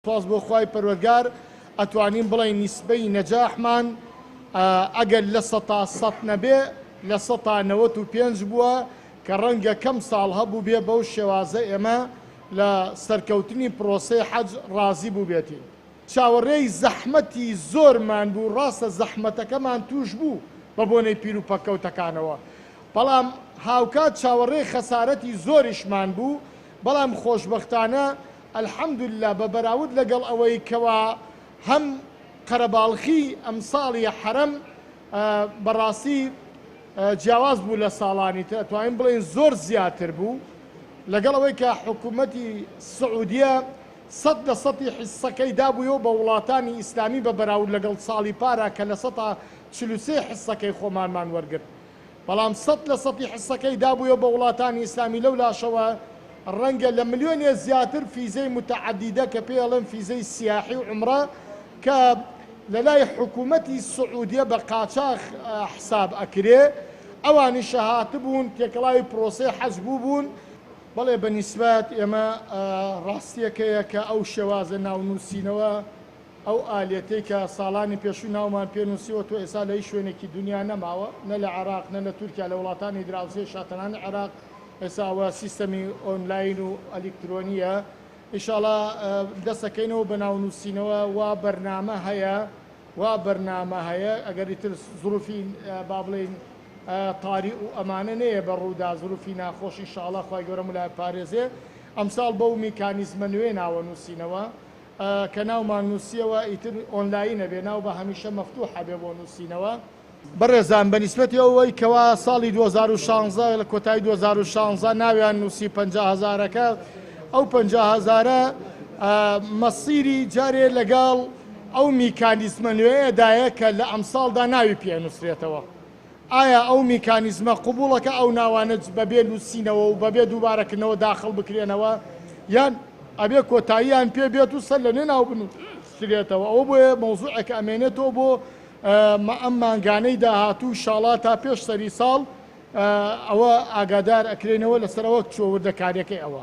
سپاس بۆ خوای پەروەردگار ئەتوانین بڵێن نیسبەی نەجاحمان ئەگەر لە 100 نەبێ لە 95 بووە کە ڕەنگە کەم ساڵ هەبوو بێ بەو شێوازە ئێمە لە سەرکەوتنی پرۆسەی حەج ڕازی بوو بێتین. چاوەڕێی زەحمەتی زۆرمان بوو، ڕاستە زەحمەتەکەمان توش بوو بە بۆنەی پیر و پەکەوتەکانەوە، بەڵام هاوکات چاوەڕێی خەسارەتی زۆریشمان بوو، بەڵام خۆشبەختانە ئەلحەمدوللا بە بەراورد لەگەڵ ئەوەی کەوا هەم قەرەباڵخی ئەم ساڵی حەرەم بەڕاستی جیاواز بوو لە ساڵانی تر، ئەتوانین بڵێن زۆر زیاتر بوو لەگەڵ ئەوەی کە حکوومەتی سعودیە 100% حیسەکەی دابوویەوە بە وڵاتانی ئیسلامی بە بەراورد لەگەڵ ساڵی پارە کە لە 143 حیسەکەی خۆمانمان وەرگرت، بەڵام 100% حیسەکەی دابوویەوە بە وڵاتانی ئیسلامی لەو لاشەوە ڕەنگە لە ملیۆنێ زیاتر فیزەی متعەدیدە کە پێڵێن فیزەی سیاحی و عومرە کە لە لای حکوومەتی سعودیە بە قاچاغ حساب ئەکرێ، ئەوانی شەهات بوون تێکەڵاوی پرۆسەی حەج بوون. بەڵێ بەنیسبەت ئێمە ڕاستیەکەیە کە ئەو شێوازە ناونووسینەوە ئەو ئالێتەی کە ساڵانی پێشوو ناومان پێنووسیوە تۆ ئێستا لە هیچ شوێنێکی دنیا نەماوە، نە لە عێراق نە لە تورکیا، لە وڵاتانی دراوسێ شاتەنانی عێراق ئێستاوە سیستەمی ئۆنلاین و ئەلکترۆنیە. ئینشاڵڵا دەسەکەینەوە بە ناونووسینەوە وا بەرنامە هەیە ئەگەری تر زروفی با بڵێن تاری و ئەمانە نەیە بە ڕوودا زروفی ناخۆشی ئینشاڵڵا خوای گەورە مولای پارێزێ ئەمساڵ بەو میکانیزمە نوێ ناوە نووسینەوە کە ناومان نووسیەوە ئیتر ئۆنلاینە بێ، ناو بە هەمیشە مەفتوحە بێ بۆ نووسینەوە. بەڕێزان بەنیسبەتی ئەوەی کەوا ساڵی 2016 لە کۆتایی 2016 ناویان نووسی 50,000ەکە، ئەو 50,000ە مەسیری جارێ لەگەڵ ئەو میکانیزمە نوێیەدایە کە لە ئەمساڵدا ناوی پێنووسرێتەوە. ئایا ئەو میکانیزمە قبوڵەکە ئەو ناوانە بەبێ نووسینەوە و بەبێ دووبارەکردنەوە داخڵ بکرێنەوە، یان ئەبێ کۆتاییان پێ بێت و سەر لە نێناو بنووسرێتەوە؟ ئەوە بۆیە مەوزوعێکە ئەمێنێتەوە بۆ ئەم مانگانەی داهاتوو ئینشاڵڵا تا پێش سەری ساڵ ئەوە ئاگادار ئەکرێنەوە لەسەرەوە چۆوردەکاریەکەی ئەوە.